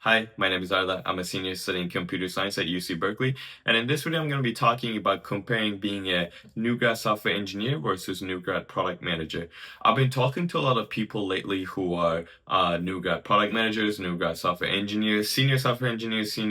Hi, my name is Arda. I'm a senior studying computer science at UC Berkeley, and in this video I'm going to be talking about comparing being a new grad software engineer versus new grad product manager. I've been talking to a lot of people lately who are new grad product managers, new grad software engineers, senior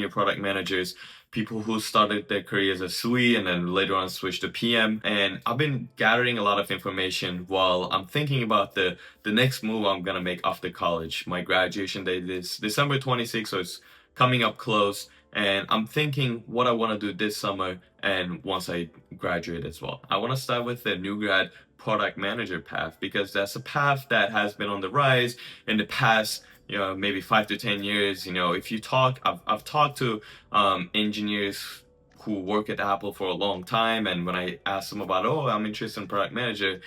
product managers, people who started their careers as SWE and then later on switched to PM. And I've been gathering a lot of information while I'm thinking about the next move I'm gonna make after college. My graduation date is December 26th, so it's coming up close. And I'm thinking what I want to do this summer and once I graduate as well. I want to start with the new grad product manager path because that's a path that has been on the rise in the past, maybe 5 to 10 years. If you talk, I've talked to engineers who work at Apple for a long time, and when I asked him about, I'm interested in product manager,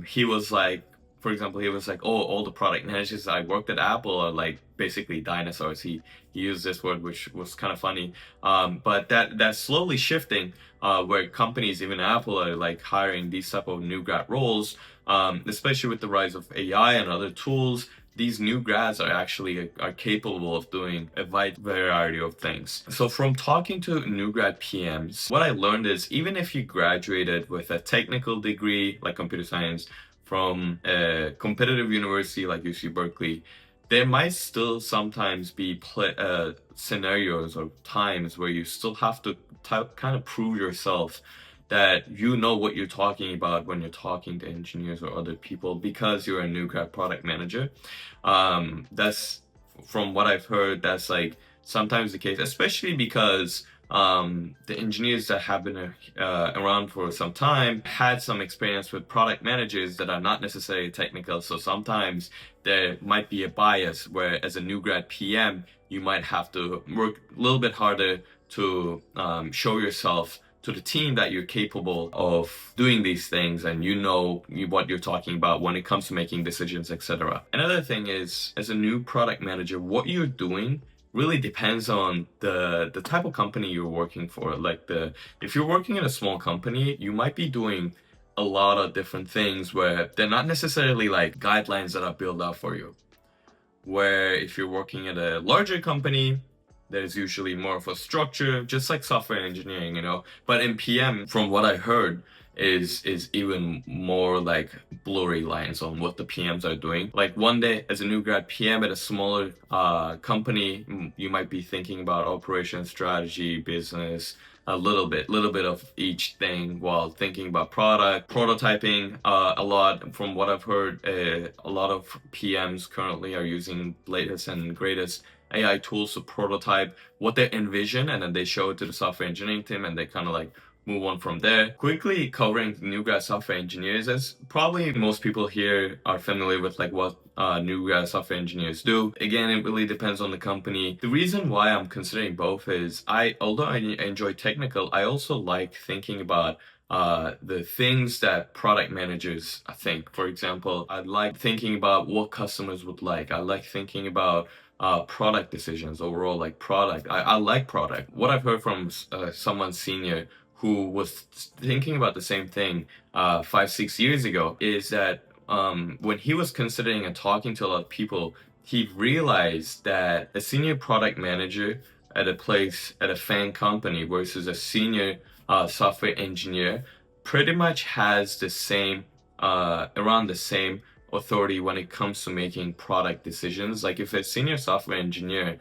he was like, for example, he was like, all the product managers I worked at Apple are like basically dinosaurs. He used this word, which was kind of funny. But that's slowly shifting, where companies, even Apple, are like hiring these type of new grad roles, especially with the rise of AI and other tools. These new grads are actually are capable of doing a wide variety of things. So from talking to new grad PMs, what I learned is even if you graduated with a technical degree like computer science from a competitive university like UC Berkeley, there might still sometimes be scenarios or times where you still have to kind of prove yourself that you know what you're talking about when you're talking to engineers or other people because you're a new grad product manager. That's from what I've heard, that's like sometimes the case, especially because the engineers that have been around for some time had some experience with product managers that are not necessarily technical. So sometimes there might be a bias where as a new grad PM, you might have to work a little bit harder to show yourself to the team that you're capable of doing these things and what you're talking about when it comes to making decisions, etc. Another thing is, as a new product manager, what you're doing really depends on the type of company you're working for. If you're working in a small company, you might be doing a lot of different things where they're not necessarily like guidelines that are built out for you. Where if you're working at a larger company, there's usually more of a structure, just like software engineering, But in PM, from what I heard, is even more like blurry lines on what the PMs are doing. Like one day as a new grad PM at a smaller company, you might be thinking about operations, strategy, business, a little bit of each thing while thinking about product, prototyping a lot. From what I've heard, a lot of PMs currently are using latest and greatest AI tools to prototype what they envision, and then they show it to the software engineering team and they kind of like move on from there. Quickly covering new grad software engineers, as probably most people here are familiar with like what new grad software engineers do. Again, it really depends on the company. The reason why I'm considering both is although I enjoy technical, I also like thinking about the things that product managers think. For example, I like thinking about what customers would like. I like thinking about product decisions overall, like product. I like product. What I've heard from someone senior who was thinking about the same thing 5-6 years ago is that when he was considering and talking to a lot of people, he realized that a senior product manager at a FAANG company versus a senior software engineer pretty much has the same around the same authority when it comes to making product decisions. Like if a senior software engineer,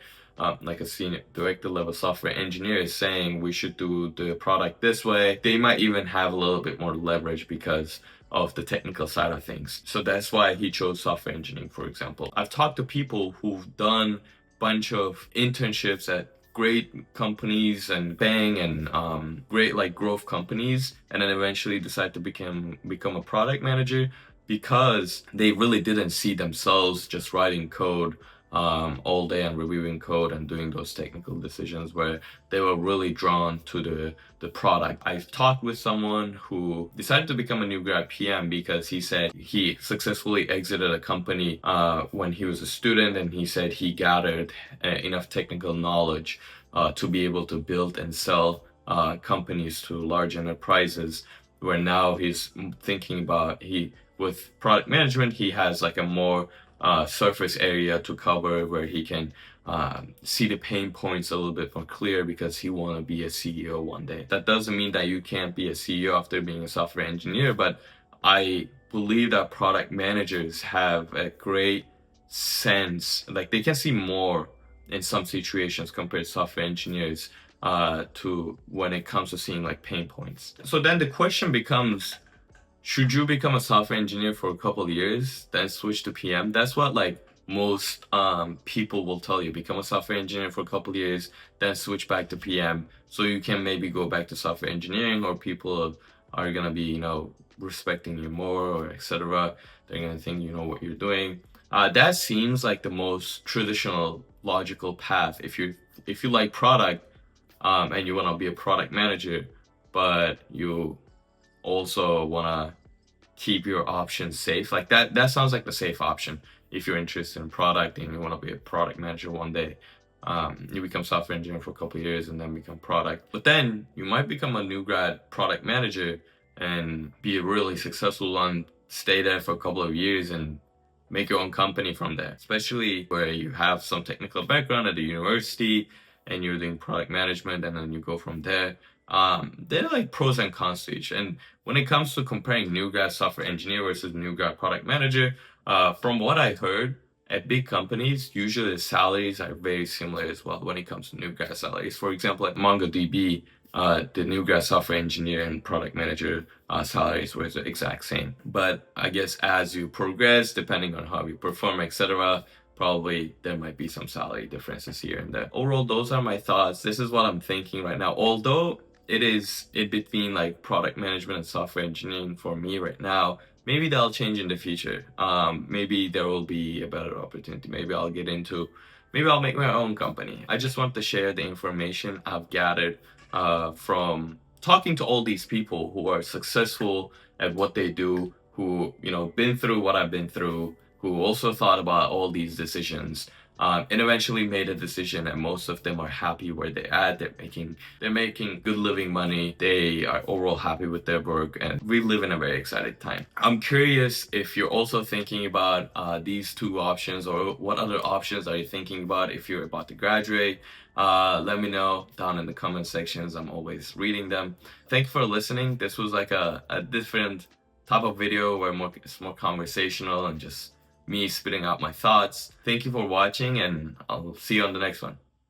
like a senior director level software engineer is saying we should do the product this way, they might even have a little bit more leverage because of the technical side of things. So that's why he chose software engineering, for example. I've talked to people who've done a bunch of internships at great companies and bang and great like growth companies, and then eventually decide to become a product manager because they really didn't see themselves just writing code all day and reviewing code and doing those technical decisions, where they were really drawn to the product. I've talked with someone who decided to become a new grad PM because he said he successfully exited a company when he was a student, and he said he gathered enough technical knowledge to be able to build and sell companies to large enterprises, where now he's thinking about with product management, he has like a more surface area to cover where he can see the pain points a little bit more clear because he want to be a CEO one day. That doesn't mean that you can't be a CEO after being a software engineer, but I believe that product managers have a great sense, like they can see more in some situations compared to software engineers to when it comes to seeing like pain points. So then the question becomes, should you become a software engineer for a couple of years, then switch to PM? That's what like most people will tell you. Become a software engineer for a couple of years, then switch back to PM, so you can maybe go back to software engineering, or people are gonna be, you know, respecting you more, or etc. They're gonna think you know what you're doing. That seems like the most traditional, logical path. If you like product, and you wanna be a product manager, but you also want to keep your options safe, like that sounds like the safe option. If you're interested in product and you want to be a product manager one day, you become software engineer for a couple of years and then become product. But then you might become a new grad product manager and be a really successful one, stay there for a couple of years and make your own company from there, especially where you have some technical background at the university and you're doing product management, and then you go from there. There are like pros and cons to each. And when it comes to comparing new grad software engineer versus new grad product manager, from what I heard, at big companies, usually the salaries are very similar as well when it comes to new grad salaries. For example, at MongoDB, the new grad software engineer and product manager salaries were the exact same. But I guess as you progress, depending on how you perform, etc., probably there might be some salary differences here and there. Overall, those are my thoughts. This is what I'm thinking right now. Although it is in between like product management and software engineering for me right now, maybe that'll change in the future. Maybe there will be a better opportunity. Maybe I'll make my own company. I just want to share the information I've gathered from talking to all these people who are successful at what they do, who, you know, been through what I've been through, who also thought about all these decisions, and eventually made a decision, and most of them are happy where they're at. They're making good living money. They are overall happy with their work, and we live in a very exciting time. I'm curious if you're also thinking about these two options, or what other options are you thinking about if you're about to graduate. Let me know down in the comment sections. I'm always reading them. Thank you for listening. This was like a different type of video where it's more conversational and just me spitting out my thoughts. Thank you for watching, and I'll see you on the next one.